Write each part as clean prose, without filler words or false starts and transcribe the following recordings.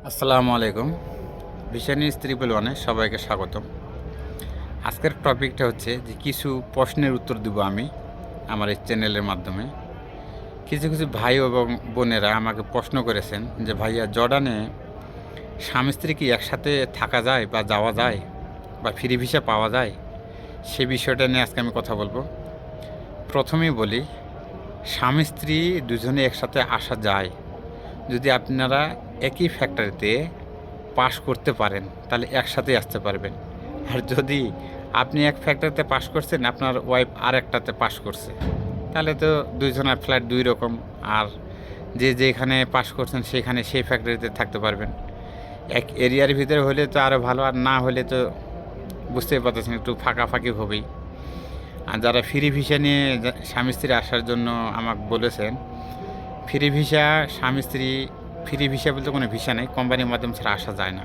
আসসালামু আলাইকুম। ভিশানি স্ত্রী বলওয়ানে সবাইকে স্বাগতম। আজকের টপিকটা হচ্ছে যে কিছু প্রশ্নের উত্তর দিব আমি আমার এই চ্যানেলের মাধ্যমে। কিছু কিছু ভাই এবং বোনেরা আমাকে প্রশ্ন করেছেন যে ভাইয়া জর্ডানে স্বামী স্ত্রী কি একসাথে থাকা যায় বা যাওয়া যায় বা ফ্রি ভিসা পাওয়া যায়, সে বিষয়টা নিয়ে আজকে আমি কথা বলবো। প্রথমেই বলি, স্বামী স্ত্রী দুজনে একসাথে আসা যায় যদি আপনারা একই ফ্যাক্টরিতে পাস করতে পারেন, তাহলে একসাথেই আসতে পারবেন। আর যদি আপনি এক ফ্যাক্টরিতে পাস করছেন, আপনার ওয়াইফ আর একটাতে পাস করছে, তাহলে তো দুইজনের ফ্ল্যাট দুই রকম। আর যে যেখানে পাস করছেন সেখানে সেই ফ্যাক্টরিতে থাকতে পারবেন। এক এরিয়ার ভিতরে হলে তো আরও ভালো, আর না হলে তো বুঝতেই পারতেছেন একটু ফাঁকাফাঁকি হবেই। আর যারা ফ্রি ভিসা নিয়ে স্বামী স্ত্রী আসার জন্য আমাকে বলেছেন, ফ্রি ভিসা স্বামী স্ত্রী, ফ্রি ভিসা বলতে কোনো ভিসা নেই, কোম্পানির মাধ্যমে ছাড়া আসা যায় না।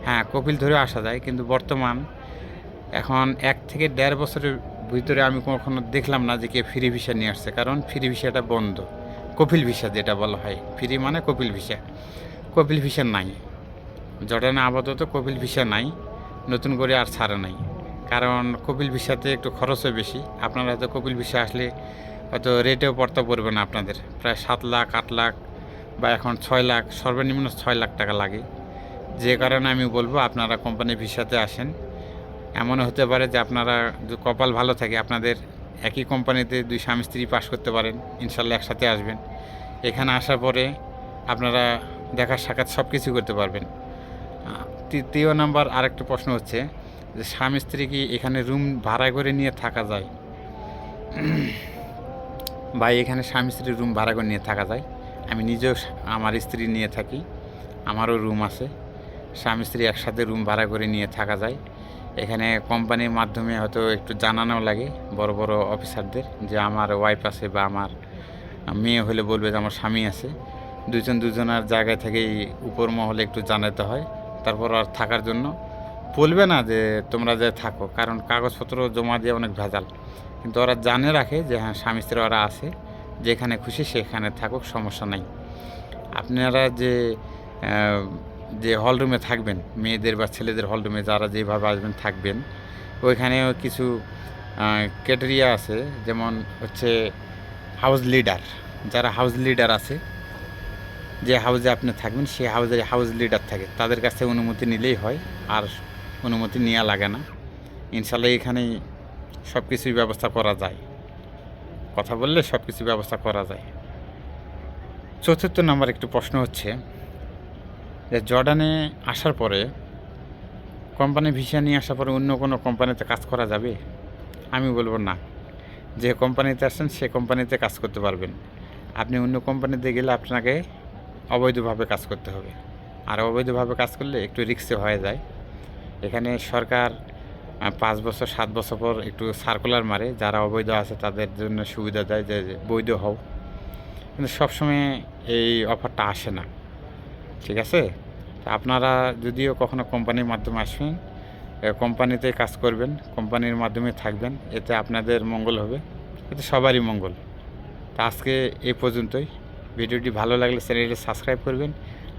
হ্যাঁ, কপিল ধরেও আসা যায়, কিন্তু বর্তমান এখন 1 থেকে 1.5 বছরের ভিতরে আমি কখনো দেখলাম না যে কে ফ্রি ভিসা নিয়ে আসছে, কারণ ফ্রি ভিসাটা বন্ধ। কপিল ভিসা যেটা বলা হয়, ফ্রি মানে কপিল ভিসা, কপিল ভিসা নাই জর্ডানে আপাতত। কপিল ভিসা নাই, নতুন করে আর ছাড়া নাই, কারণ কপিল ভিসাতে একটু খরচও বেশি। আপনারা হয়তো কপিল ভিসা আসলে হয়তো রেটেও পড়তে পড়বে না আপনাদের, প্রায় 7 লাখ 8 লাখ বা এখন 6 লাখ, সর্বনিম্ন 6 লাখ টাকা লাগে। যে কারণে আমি বলবো আপনারা কোম্পানি ভিসাতে আসেন। এমনও হতে পারে যে আপনারা যদি কপাল ভালো থাকে, আপনাদের একই কোম্পানিতে 2 স্বামী স্ত্রী পাস করতে পারেন, ইনশাল্লাহ একসাথে আসবেন। এখানে আসার পরে আপনারা দেখা সাক্ষাৎ সব কিছু করতে পারবেন। তৃতীয় নাম্বার আরেকটা প্রশ্ন হচ্ছে যে স্বামী স্ত্রী কি এখানে রুম ভাড়া করে নিয়ে থাকা যায়? ভাই, এখানে স্বামী স্ত্রী রুম ভাড়া করে নিয়ে থাকা যায়। আমি নিজেও আমার স্ত্রী নিয়ে থাকি, আমারও রুম আছে। স্বামী স্ত্রী একসাথে রুম ভাড়া করে নিয়ে থাকা যায়। এখানে কোম্পানির মাধ্যমে হয়তো একটু জানানো লাগে বড় বড় অফিসারদের যে আমার ওয়াইফ আছে, বা আমার মেয়ে হলে বলবে যে আমার স্বামী আছে। দুজনের জায়গায় থেকেই উপর মহলে একটু জানাতে হয়। তারপর আর থাকার জন্য বলবে না যে তোমরা যে থাকো, কারণ কাগজপত্র জমা দিয়ে অনেক ভেজাল। কিন্তু ওরা জানে রাখে যে হ্যাঁ স্বামী স্ত্রী ওরা আছে, যেখানে খুশি সেখানে থাকুক, সমস্যা নাই। আপনারা যে হল রুমে থাকবেন, মেয়েদের বা ছেলেদের হল রুমে যারা যেভাবে আসবেন থাকবেন, ওইখানেও কিছু ক্যাটেরিয়া আছে, যেমন হচ্ছে হাউস লিডার। যারা হাউস লিডার আছে, যে হাউসে আপনি থাকবেন সেই হাউসের হাউস লিডার থাকে, তাদের কাছ থেকে অনুমতি নিলেই হয়, আর অনুমতি নেওয়া লাগে না। ইনশাল্লাহ এখানেই সব কিছুই ব্যবস্থা করা যায়, কথা বললে সব কিছু ব্যবস্থা করা যায়। চতুর্থ নম্বর একটু প্রশ্ন হচ্ছে যে জর্ডানে আসার পরে, কোম্পানি ভিসা নিয়ে আসার পরে অন্য কোনো কোম্পানিতে কাজ করা যাবে? আমি বলবো না। যে কোম্পানিতে আসছেন সে কোম্পানিতে কাজ করতে পারবেন। আপনি অন্য কোম্পানিতে গেলে আপনাকে অবৈধভাবে কাজ করতে হবে, আর অবৈধভাবে কাজ করলে একটু রিস্কে হয়ে যায়। এখানে সরকার 5 বছর 7 বছর পর একটু সার্কুলার মারে, যারা অবৈধ আছে তাদের জন্য সুবিধা দেয় যে বৈধ হও, কিন্তু সবসময় এই অফারটা আসে না। ঠিক আছে, আপনারা যদিও কখনো কোম্পানির মাধ্যমে আসবেন, কোম্পানিতে কাজ করবেন, কোম্পানির মাধ্যমে থাকবেন, এতে আপনাদের মঙ্গল হবে, এতে সবারই মঙ্গল। তা আজকে এই পর্যন্তই। ভিডিওটি ভালো লাগলে চ্যানেলটি সাবস্ক্রাইব করবেন।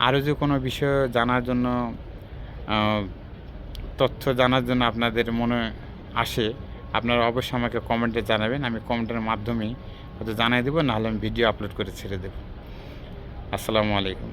আরও যে কোনো বিষয় জানার জন্য, তথ্য জানার জন্য আপনাদের মনে আসে, আপনারা অবশ্যই আমাকে কমেন্টে জানাবেন। আমি কমেন্টের মাধ্যমেই হয়তো জানিয়ে দেবো, নাহলে আমি ভিডিও আপলোড করে ছেড়ে দেবো। আসসালামু আলাইকুম।